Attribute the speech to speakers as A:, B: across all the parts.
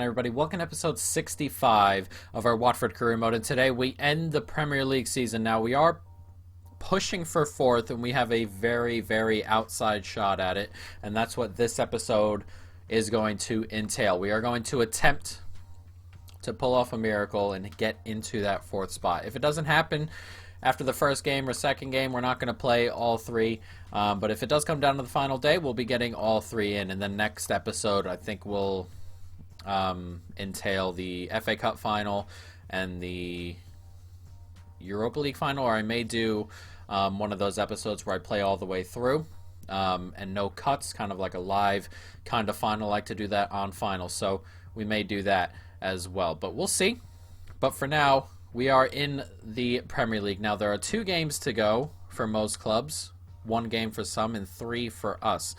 A: everybody? Welcome to episode 65 of our Watford career mode, and today we end the Premier League season. Now, we are pushing for fourth, and we have a very, very outside shot at it, and that's what this episode is going to entail. We are going to attempt to pull off a miracle and get into that fourth spot. If it doesn't happen after the first game or second game, we're not going to play all three. But if it does come down to the final day, we'll be getting all three in. And the next episode, I think, will entail the FA Cup final and the Europa League final. Or I may do one of those episodes where I play all the way through and no cuts, kind of like a live kind of final. I like to do that on final. So we may do that as well. But we'll see. But for now, we are in the Premier League. Now, there are 2 games to go for most clubs. 1 game for some and 3 for us.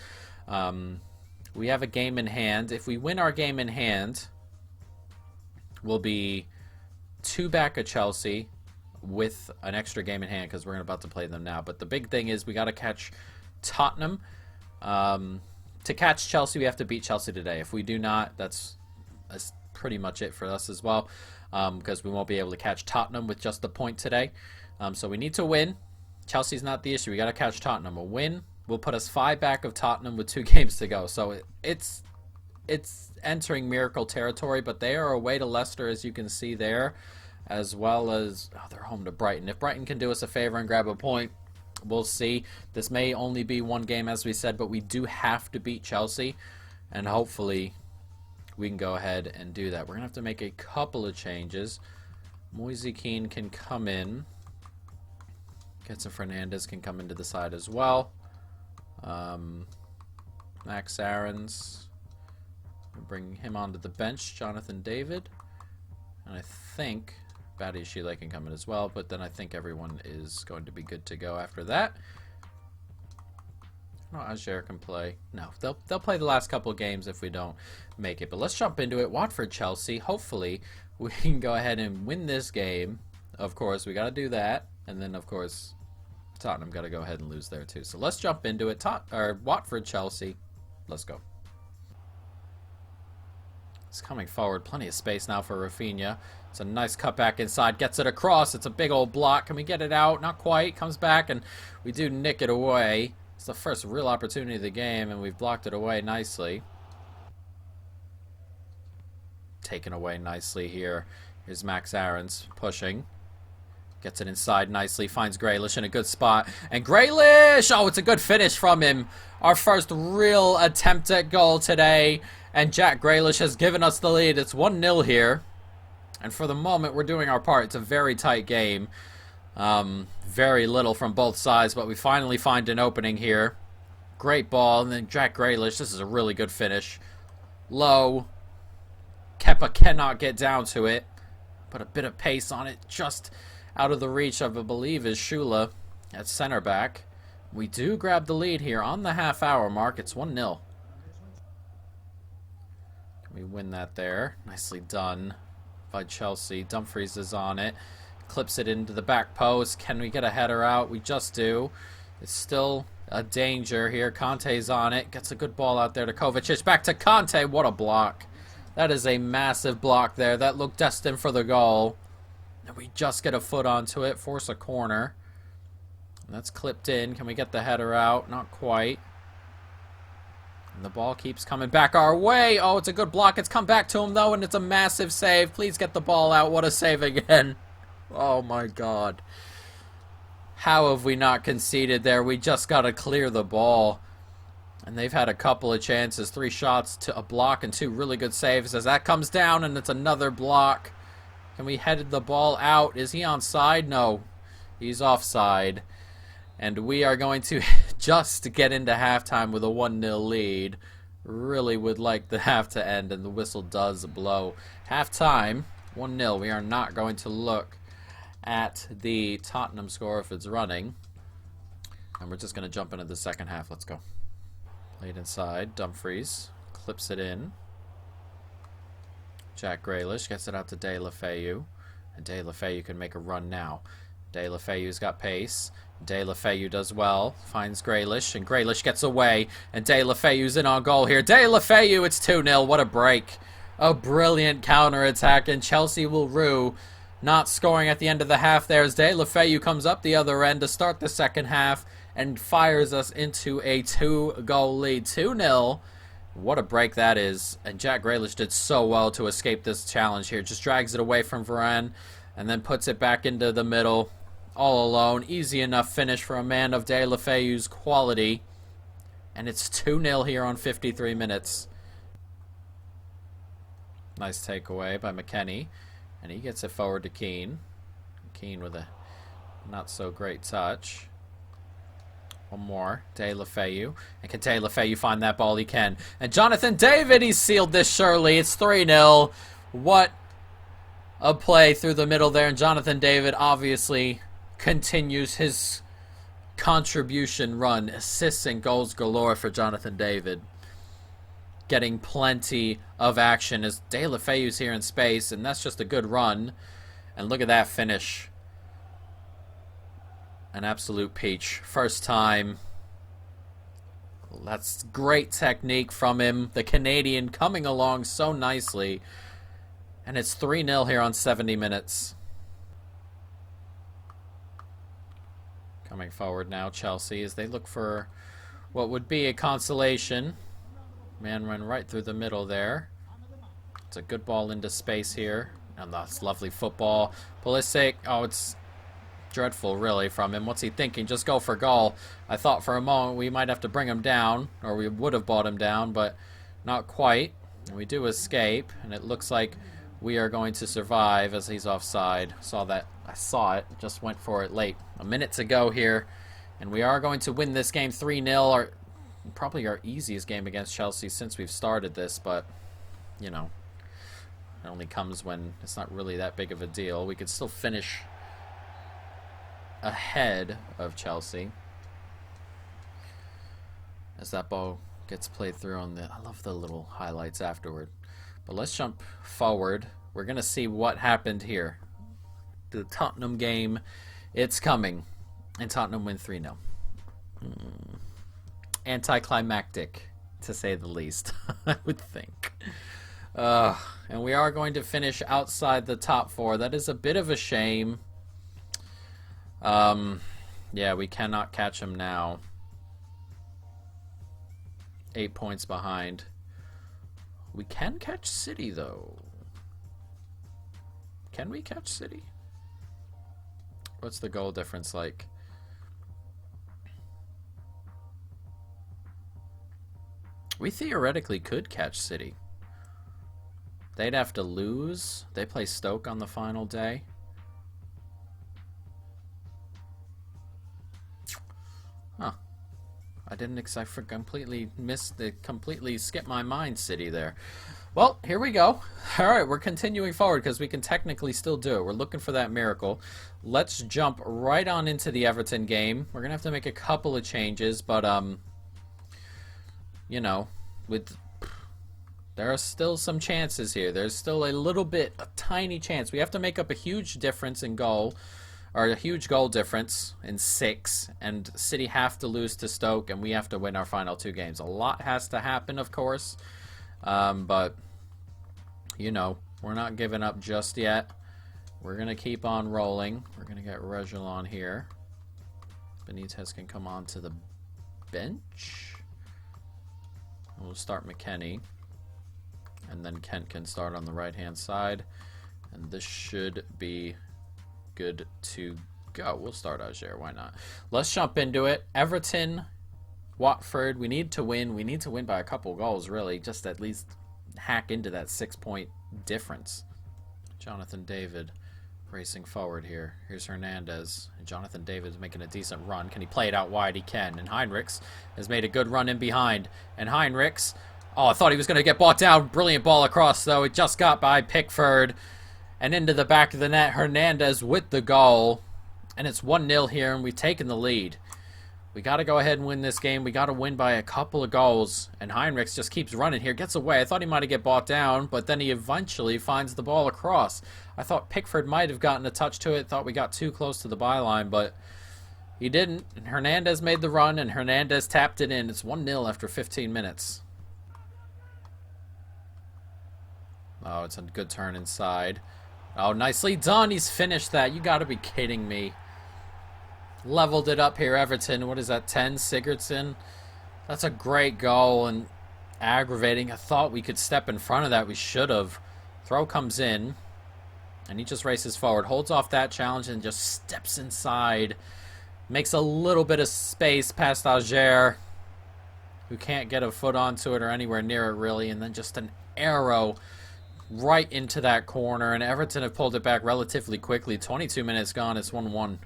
A: We have a game in hand. If we win our game in hand, we'll be 2 back at Chelsea with an extra game in hand because we're about to play them now. But the big thing is we got to catch Tottenham. To catch Chelsea, we have to beat Chelsea today. If we do not, that's pretty much it for us as well. Because we won't be able to catch Tottenham with just the point today. So we need to win. Chelsea's not the issue. We got to catch Tottenham. A win will put us 5 back of Tottenham with 2 games to go. So it's entering miracle territory, but they are away to Leicester, as you can see there, as well as they're home to Brighton. If Brighton can do us a favor and grab a point, we'll see. This may only be 1 game, as we said, but we do have to beat Chelsea, and hopefully we can go ahead and do that. We're going to have to make a couple of changes. Moise Kean can come in. Getson Fernandez can come into the side as well. Max Aarons. We'll bring him onto the bench. Jonathan David. And I think Badiashile can come in as well. But then I think everyone is going to be good to go after that. No, Ajer can play. No, they'll play the last couple of games if we don't make it. But let's jump into it. Watford, Chelsea. Hopefully, we can go ahead and win this game. Of course, we got to do that. And then, of course, Tottenham got to go ahead and lose there, too. So let's jump into it. Watford, Chelsea. Let's go. It's coming forward. Plenty of space now for Rafinha. It's a nice cut back inside. Gets it across. It's a big old block. Can we get it out? Not quite. Comes back, and we do nick it away. It's the first real opportunity of the game, and we've blocked it away nicely. Taken away nicely here. Here's Max Aarons pushing. Gets it inside nicely. Finds Grealish in a good spot. And Grealish! Oh, it's a good finish from him. Our first real attempt at goal today. And Jack Grealish has given us the lead. It's 1-0 here. And for the moment, we're doing our part. It's a very tight game. Very little from both sides, but we finally find an opening here. Great ball, and then Jack Grealish. This is a really good finish. Low. Kepa cannot get down to it. Put a bit of pace on it, just out of the reach of, I believe, is Shula at center back. We do grab the lead here on the half-hour mark. It's 1-0. Can we win that there? Nicely done by Chelsea. Dumfries is on it. Clips it into the back post. Can we get a header out? We just do. It's still a danger here. Conte's on it. Gets a good ball out there to Kovacic. Back to Conte. What a block. That is a massive block there. That looked destined for the goal. And we just get a foot onto it. Force a corner. And that's clipped in. Can we get the header out? Not quite. And the ball keeps coming back our way. Oh, it's a good block. It's come back to him, though, and it's a massive save. Please get the ball out. What a save again. Oh my God. How have we not conceded there? We just got to clear the ball. And they've had a couple of chances. 3 shots to a block and 2 really good saves as that comes down and it's another block. Can we head the ball out? Is he onside? No. He's offside. And we are going to just get into halftime with a 1-0 lead. Really would like the half to end, and the whistle does blow. Halftime, 1-0. We are not going to look at the Tottenham score if it's running. And we're just going to jump into the second half. Let's go. Laid inside. Dumfries clips it in. Jack Grealish gets it out to De La Feu. And De La Feu can make a run now. De La Feu's got pace. De La Feu does well. Finds Grealish. And Grealish gets away. And De La Feu's in on goal here. De La Feu, it's 2-0. What a break. A brilliant counterattack, and Chelsea will rue not scoring at the end of the half there as De La Feu comes up the other end to start the second half and fires us into a 2-goal lead. 2-0. What a break that is. And Jack Grealish did so well to escape this challenge here. Just drags it away from Varane and then puts it back into the middle all alone. Easy enough finish for a man of De La Feu's quality. And it's 2-0 here on 53 minutes. Nice takeaway by McKennie. And he gets it forward to Keane. Keane with a not so great touch. One more. De La Feu. And can De La Feu find that ball? He can. And Jonathan David, he sealed this surely. It's 3-0. What a play through the middle there. And Jonathan David obviously continues his contribution run. Assists and goals galore for Jonathan David. Getting plenty of action as De La Feu's here in space, and that's just a good run. And look at that finish. An absolute peach. First time. That's great technique from him. The Canadian coming along so nicely. And it's 3-0 here on 70 minutes. Coming forward now, Chelsea, as they look for what would be a consolation. Man run right through the middle there. It's a good ball into space here. And that's lovely football. Pulisic, oh, it's dreadful, really, from him. What's he thinking? Just go for goal. I thought for a moment we might have to bring him down, or we would have brought him down, but not quite. And we do escape, and it looks like we are going to survive as he's offside. I saw it, just went for it late. A minute to go here, and we are going to win this game 3-0. Probably our easiest game against Chelsea since we've started this, but, you know, it only comes when it's not really that big of a deal. We could still finish ahead of Chelsea as that ball gets played through on the... I love the little highlights afterward. But let's jump forward. We're going to see what happened here. The Tottenham game, it's coming. And Tottenham win 3-0. Anticlimactic, to say the least, I would think. And we are going to finish outside the top 4. That is a bit of a shame. Yeah, we cannot catch him now. 8 points behind. We can catch City, though. Can we catch City? What's the goal difference like? We theoretically could catch City. They'd have to lose. They play Stoke on the final day. Huh. I completely skipped my mind, City there. Well, here we go. All right, we're continuing forward because we can technically still do it. We're looking for that miracle. Let's jump right on into the Everton game. We're going to have to make a couple of changes, but, you know, there are still some chances here. There's still a tiny chance. We have to make up a huge difference in goal, or a huge goal difference in 6, and City have to lose to Stoke, and we have to win our final 2 games. A lot has to happen, of course, but, you know, we're not giving up just yet. We're going to keep on rolling. We're going to get Reguilon here. Benitez can come on to the bench. We'll start McKennie. And then Kent can start on the right-hand side. And this should be good to go. We'll start Ajer. Why not? Let's jump into it. Everton, Watford. We need to win. We need to win by a couple goals, really. Just at least hack into that 6-point difference. Jonathan David racing forward here. Here's Hernandez. Jonathan David's making a decent run. Can he play it out wide? He can. And Heinrichs has made a good run in behind. And Heinrichs, oh, I thought he was going to get brought down. Brilliant ball across, though. It just got by Pickford. And into the back of the net, Hernandez with the goal. And it's 1-0 here, and we've taken the lead. We got to go ahead and win this game. We got to win by a couple of goals. And Heinrichs just keeps running here. Gets away. I thought he might have get brought down, but then he eventually finds the ball across. I thought Pickford might have gotten a touch to it. Thought we got too close to the byline, but he didn't. And Hernandez made the run, and Hernandez tapped it in. It's 1-0 after 15 minutes. Oh, it's a good turn inside. Oh, nicely done. He's finished that. You got to be kidding me. Leveled it up here, Everton. What is that, 10? Sigurdsson? That's a great goal and aggravating. I thought we could step in front of that. We should have. Throw comes in. And he just races forward. Holds off that challenge and just steps inside. Makes a little bit of space past Auger, who can't get a foot onto it or anywhere near it, really. And then just an arrow right into that corner. And Everton have pulled it back relatively quickly. 22 minutes gone. It's 1-1.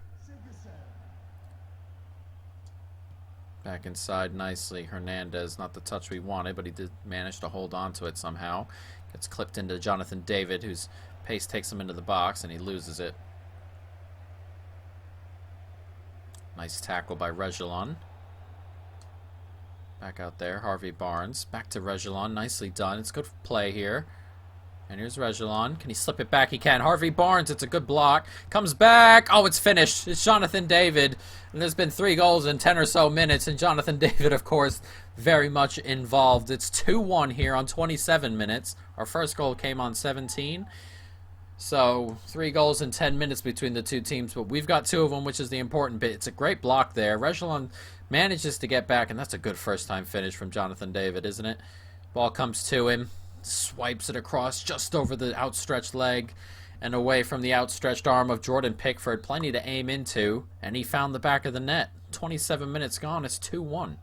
A: Back inside nicely. Hernandez, not the touch we wanted, but he did manage to hold on to it somehow. Gets clipped into Jonathan David, whose pace takes him into the box, and he loses it. Nice tackle by Reguilon. Back out there, Harvey Barnes. Back to Reguilon, nicely done. It's good play here. And here's Reguilon. Can he slip it back? He can. Harvey Barnes, it's a good block. Comes back. Oh, it's finished. It's Jonathan David. And there's been 3 goals in 10 or so minutes. And Jonathan David, of course, very much involved. It's 2-1 here on 27 minutes. Our first goal came on 17. So 3 goals in 10 minutes between the two teams. But we've got 2 of them, which is the important bit. It's a great block there. Reguilon manages to get back. And that's a good first-time finish from Jonathan David, isn't it? Ball comes to him. Swipes it across just over the outstretched leg and away from the outstretched arm of Jordan Pickford. Plenty to aim into, and he found the back of the net. 27 minutes gone. It's 2-1.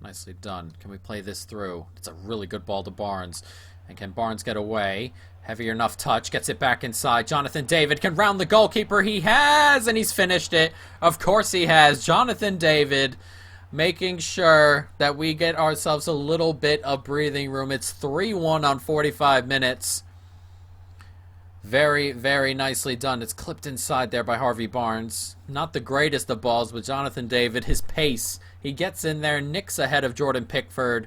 A: Nicely done. Can we play this through? It's a really good ball to Barnes. And can Barnes get away? Heavy enough touch. Gets it back inside. Jonathan David can round the goalkeeper. He has, and he's finished it. Of course he has. Jonathan David making sure that we get ourselves a little bit of breathing room. It's 3-1 on 45 minutes. Very, very nicely done. It's clipped inside there by Harvey Barnes. Not the greatest of balls, but Jonathan David, his pace. He gets in there, nicks ahead of Jordan Pickford,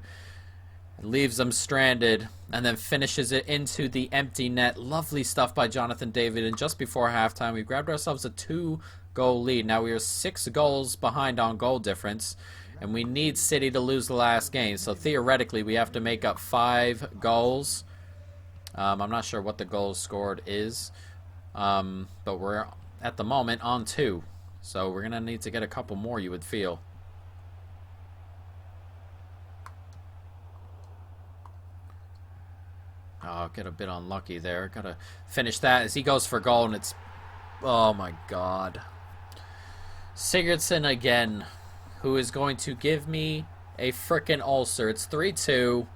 A: leaves him stranded, and then finishes it into the empty net. Lovely stuff by Jonathan David. And just before halftime, we grabbed ourselves a 2-goal lead. Now we are 6 goals behind on goal difference, and we need City to lose the last game. So theoretically, we have to make up 5 goals. I'm not sure what the goals scored is, but we're at the moment on 2. So we're going to need to get a couple more, you would feel. Oh, get a bit unlucky there. Got to finish that as he goes for goal, and it's... Oh, my God. Sigurdsson again, who is going to give me a frickin' ulcer. It's 3-2.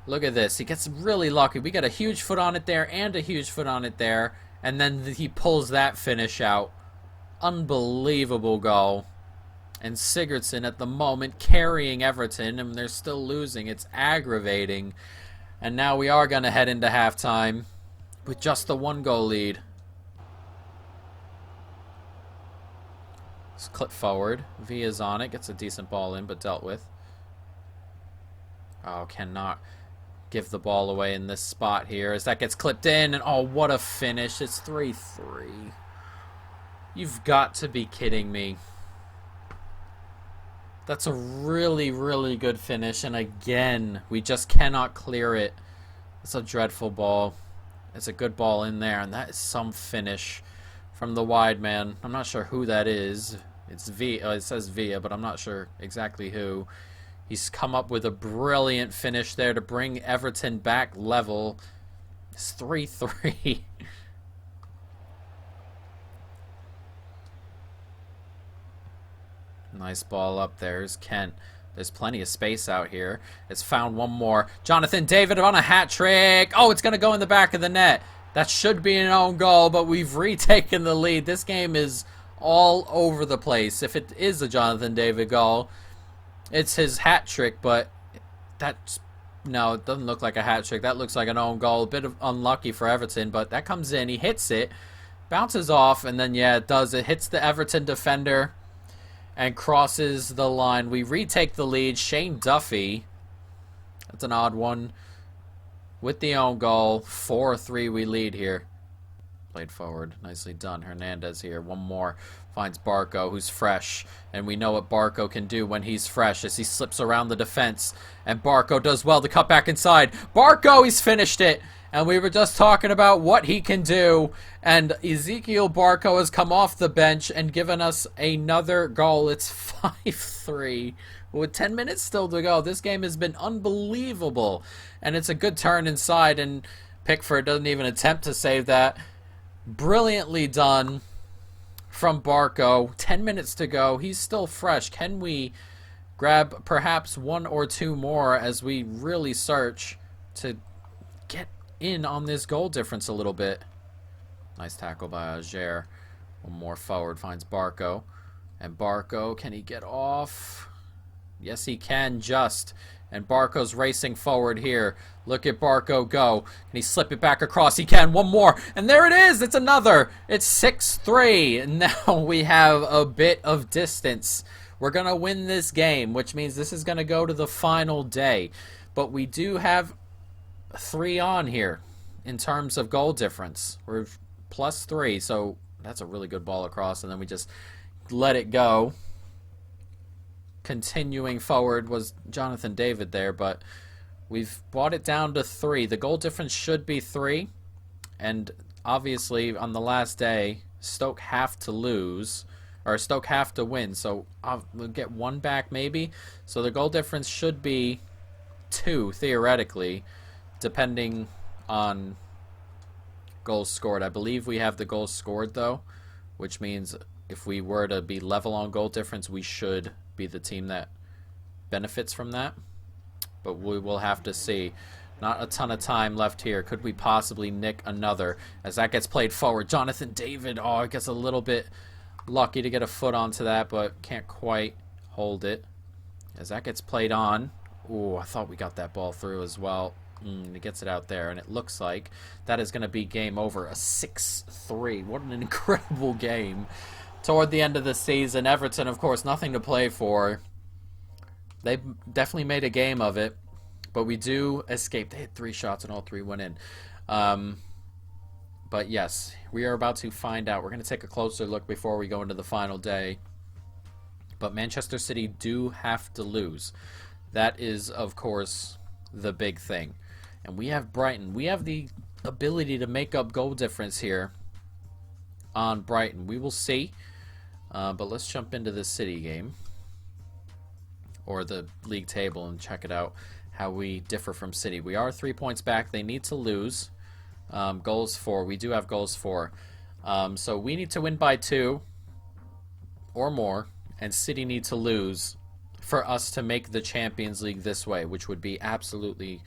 A: Look at this. He gets really lucky. We got a huge foot on it there and a huge foot on it there, and then he pulls that finish out. Unbelievable goal. And Sigurdsson at the moment carrying Everton, and they're still losing. It's aggravating. And now we are going to head into halftime with just the 1-goal lead. Let's clip forward. Villa's on it. Gets a decent ball in, but dealt with. Oh, cannot give the ball away in this spot here as that gets clipped in. And oh, what a finish. It's 3-3. You've got to be kidding me. That's a really, really good finish. And again, we just cannot clear it. It's a dreadful ball. It's a good ball in there. And that is some finish from the wide man. I'm not sure who that is. It's Villa. It says Villa, but I'm not sure exactly who. He's come up with a brilliant finish there to bring Everton back level. It's 3-3. Nice ball up there. There's Kent. There's plenty of space out here. It's found one more. Jonathan David on a hat trick. Oh, it's going to go in the back of the net. That should be an own goal, but we've retaken the lead. This game is all over the place. If it is a Jonathan David goal, it's his hat trick, but that's... No, it doesn't look like a hat trick. That looks like an own goal. A bit of unlucky for Everton, but that comes in. He hits it, bounces off, and then, yeah, it does. It hits the Everton defender and crosses the line. We retake the lead. Shane Duffy, that's an odd one, with the own goal. 4-3 we lead here. Played forward. Nicely done. Hernandez here. One more. Finds Barco, who's fresh. And we know what Barco can do when he's fresh as he slips around the defense. And Barco does well to cut back inside. Barco, he's finished it. And we were just talking about what he can do. And Ezekiel Barco has come off the bench and given us another goal. It's 5-3. With 10 minutes still to go. This game has been unbelievable. And it's a good turn inside. And Pickford doesn't even attempt to save that. Brilliantly done from Barco. 10 minutes to go. He's still fresh. Can we grab perhaps one or two more as we really search to get in on this goal difference a little bit? Nice tackle by Ajer. One more forward. Finds Barco. And Barco, can he get off? Yes, he can, just. And Barco's racing forward here. Look at Barco go. Can he slip it back across? He can. One more. And there it is. It's another. It's 6-3. And now we have a bit of distance. We're going to win this game, which means this is going to go to the final day. But we do have 3 on here in terms of goal difference. We're +3. So that's a really good ball across. And then we just let it go. Continuing forward was Jonathan David there, but we've brought it down to 3. The goal difference should be 3, and obviously on the last day Stoke have to lose, or Stoke have to win, so we'll get 1 back maybe, so the goal difference should be 2 theoretically, depending on goals scored. I believe we have the goals scored though, which means if we were to be level on goal difference, we should be the team that benefits from that. But we will have to see. Not a ton of time left here. Could we possibly nick another as that gets played forward? Jonathan David, I guess a little bit lucky to get a foot onto that, but can't quite hold it. As that gets played on. Ooh, I thought we got that ball through as well. He gets it out there, and it looks like that is going to be game over. A 6-3. What an incredible game. Toward the end of the season, Everton, of course, nothing to play for. They definitely made a game of it, but we do escape. They hit 3 shots and all 3 went in. But yes, we are about to find out. We're going to take a closer look before we go into the final day. But Manchester City do have to lose. That is, of course, the big thing. And we have Brighton. We have the ability to make up goal difference here on Brighton. We will see. But let's jump into the City game, or the league table, and check it out, how we differ from City. We are 3 points back. They need to lose. Goals for. We do have goals for. So we need to win by 2 or more, and City need to lose for us to make the Champions League this way, which would be absolutely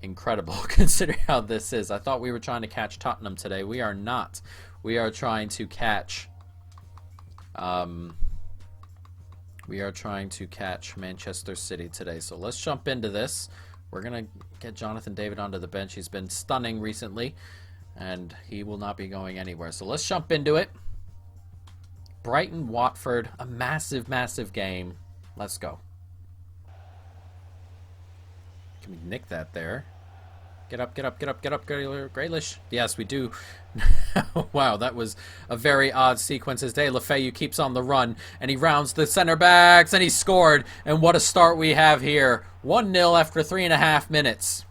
A: incredible considering how this is. I thought we were trying to catch Tottenham today. We are not. We are trying to catch Manchester City today. So let's jump into this. We're going to get Jonathan David onto the bench. He's been stunning recently, and he will not be going anywhere. So let's jump into it. Brighton, Watford, a massive, massive game. Let's go. Can we nick that there? Get up, get up, get up, get up, Grealish. Yes, we do. Wow, that was a very odd sequence as De La Feu keeps on the run, and he rounds the center backs, and he scored. And what a start we have here. 1-0 after 3.5 minutes.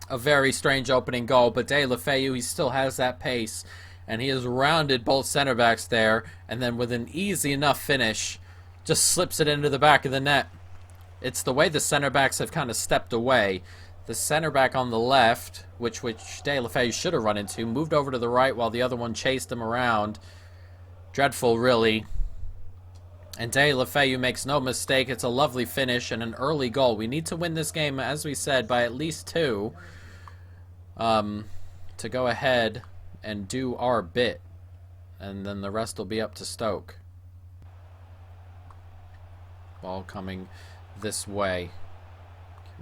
A: A very strange opening goal, but De La Feu, he still has that pace, and he has rounded both center backs there, and then with an easy enough finish, just slips it into the back of the net. It's the way the center backs have kind of stepped away. The center back on the left, which De La Feu should have run into, moved over to the right while the other one chased him around. Dreadful, really. And De La Feu makes no mistake. It's a lovely finish and an early goal. We need to win this game, as we said, by at least 2 to go ahead and do our bit. And then the rest will be up to Stoke. Ball coming this way.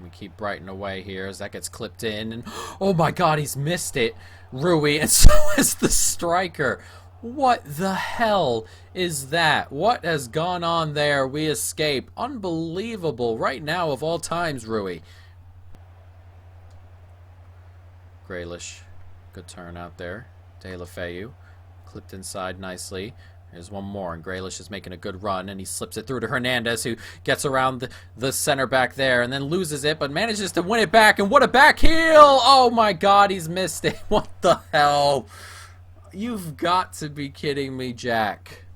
A: We keep Brighton away here as that gets clipped in. And oh my god, he's missed it. Rui, and so is the striker. What the hell is that? What has gone on there? We escape. Unbelievable. Right now, of all times, Rui. Grealish. Good turn out there. Deulofeu. Clipped inside nicely. There's one more, and Grealish is making a good run, and he slips it through to Hernandez, who gets around the center back there, and then loses it, but manages to win it back, and what a back heel! Oh my god, he's missed it. What the hell? You've got to be kidding me, Jack.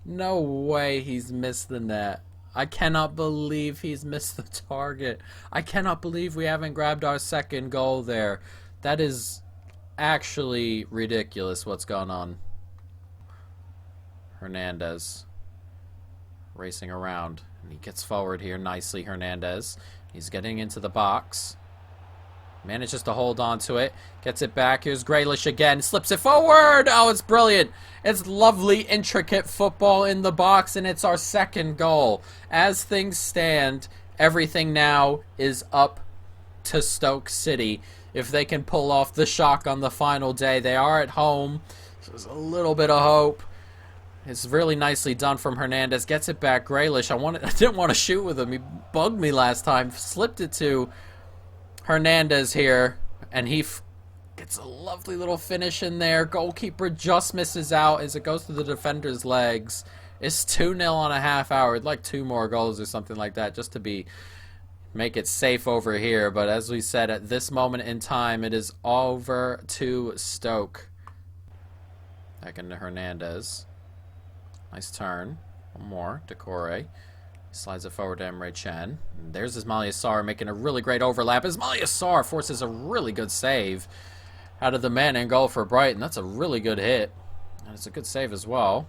A: No way he's missed the net. I cannot believe he's missed the target. I cannot believe we haven't grabbed our second goal there. That is actually ridiculous what's going on. Hernandez racing around, and he gets forward here nicely. Hernandez, he's getting into the box, manages to hold on to it, gets it back. Here's Grealish again, slips it forward. Oh, it's brilliant. It's lovely, intricate football in the box, and it's our second goal. As things stand, everything now is up to Stoke City. If they can pull off the shock on the final day, they are at home, so there's a little bit of hope. It's really nicely done from Hernandez. Gets it back. Grealish. I didn't want to shoot with him. He bugged me last time. Slipped it to Hernandez here, and he gets a lovely little finish in there. Goalkeeper just misses out as it goes to the defender's legs. It's 2-0 on a half hour. I'd like 2 more goals or something like that just to make it safe over here. But as we said, at this moment in time, it is over to Stoke. Back into Hernandez. Nice turn. One more. Decore. Slides it forward to Emre Can. And there's Ismaila Sarr making a really great overlap. Ismaila Sarr forces a really good save out of the man in goal for Brighton. That's a really good hit. And it's a good save as well.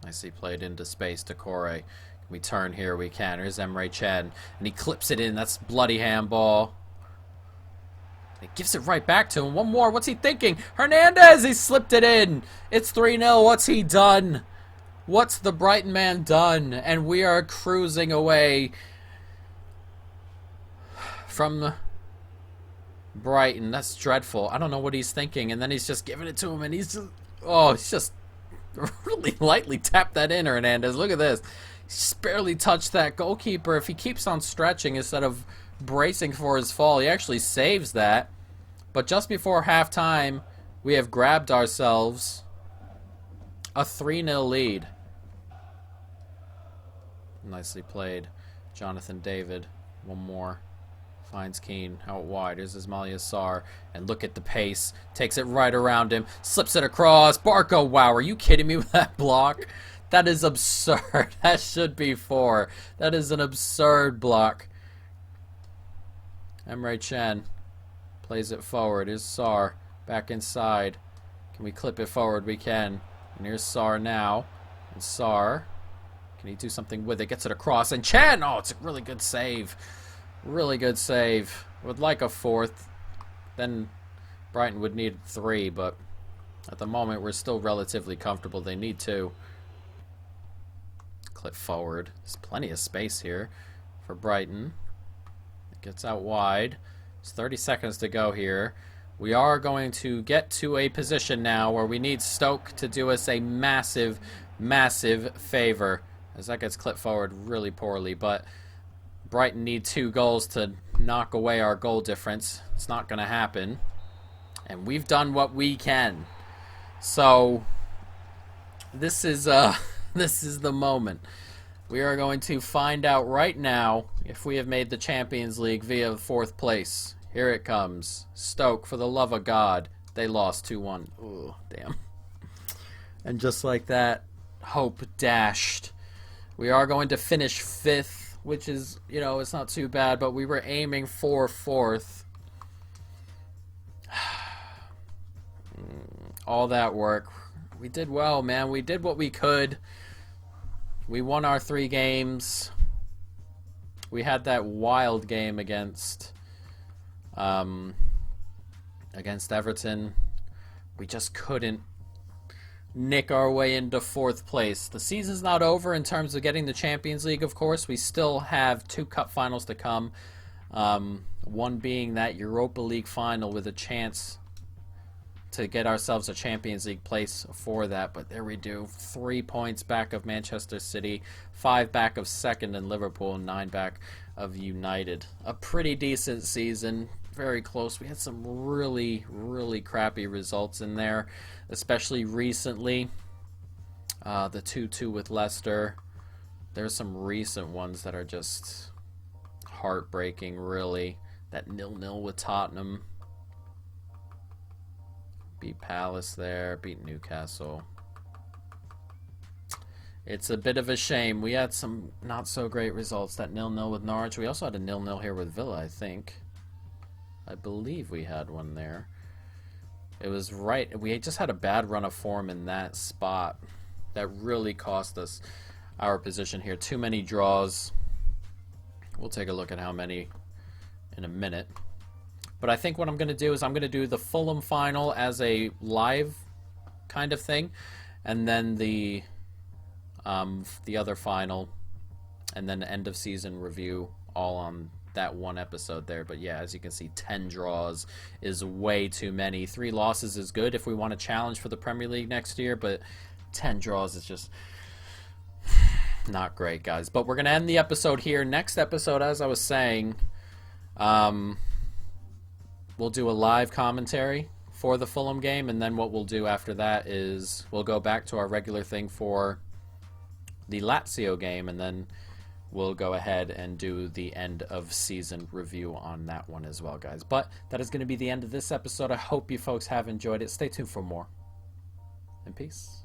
A: Nicely played into space. Decore. Can we turn here? We can. Here's Emre Can. And he clips it in. That's bloody handball. He gives it right back to him. One more. What's he thinking? Hernandez! He slipped it in. It's 3-0. What's he done? What's the Brighton man done? And we are cruising away from Brighton. That's dreadful. I don't know what he's thinking. And then he's just giving it to him. And he's just really lightly tapped that in, Hernandez. Look at this. He's just barely touched that goalkeeper. If he keeps on stretching instead of bracing for his fall, he actually saves that. But just before halftime, we have grabbed ourselves a 3-0 lead. Nicely played. Jonathan David. One more. Finds Keane out wide. Here's Ismaila Sarr. And look at the pace. Takes it right around him. Slips it across. Barco, wow, are you kidding me with that block? That is absurd. That should be 4. That is an absurd block. Emre Can plays it forward. Here's Sarr back inside. Can we clip it forward? We can. And here's Sarr now. And Sarr, can he do something with it? Gets it across. And Can! Oh, it's a really good save. Really good save. Would like a 4th. Then Brighton would need 3, but at the moment we're still relatively comfortable. They need 2. Clip forward. There's plenty of space here for Brighton. Gets out wide. There's 30 seconds to go here. We are going to get to a position now where we need Stoke to do us a massive, massive favor. As that gets clipped forward really poorly. But Brighton need 2 goals to knock away our goal difference. It's not going to happen. And we've done what we can. So this is the moment. We are going to find out right now if we have made the Champions League via 4th place. Here it comes. Stoke, for the love of God. They lost 2-1. Oh, damn. And just like that, hope dashed. We are going to finish 5th, which is, it's not too bad, but we were aiming for 4th. All that work. We did well, man. We did what we could. We won our 3 games. We had that wild game against Everton. We just couldn't nick our way into 4th place. The season's not over in terms of getting the Champions League, of course. We still have 2 cup finals to come. One being that Europa League final with a chance to get ourselves a Champions League place for that, but there we do. 3 points back of Manchester City, 5 back of 2nd in Liverpool, and 9 back of United. A pretty decent season. very close. We had some really, really crappy results in there, especially recently. The 2-2 with Leicester. There's some recent ones that are just heartbreaking, really. That 0-0 with Tottenham. Beat Palace there, beat Newcastle. It's a bit of a shame. We had some not so great results. That 0-0 with Norwich. We also had a 0-0 here with Villa, I think. I believe we had one there. It was right. We just had a bad run of form in that spot. That really cost us our position here. Too many draws. We'll take a look at how many in a minute. But I think what I'm going to do is I'm going to do the Fulham final as a live kind of thing. And then the other final. And then end of season review all on that one episode there. But yeah, as you can see, 10 draws is way too many. 3 losses is good if we want to challenge for the Premier League next year. But 10 draws is just not great, guys. But we're going to end the episode here. Next episode, as I was saying, we'll do a live commentary for the Fulham game, and then what we'll do after that is we'll go back to our regular thing for the Lazio game, and then we'll go ahead and do the end of season review on that one as well, guys. But that is going to be the end of this episode. I hope you folks have enjoyed it. Stay tuned for more. And peace.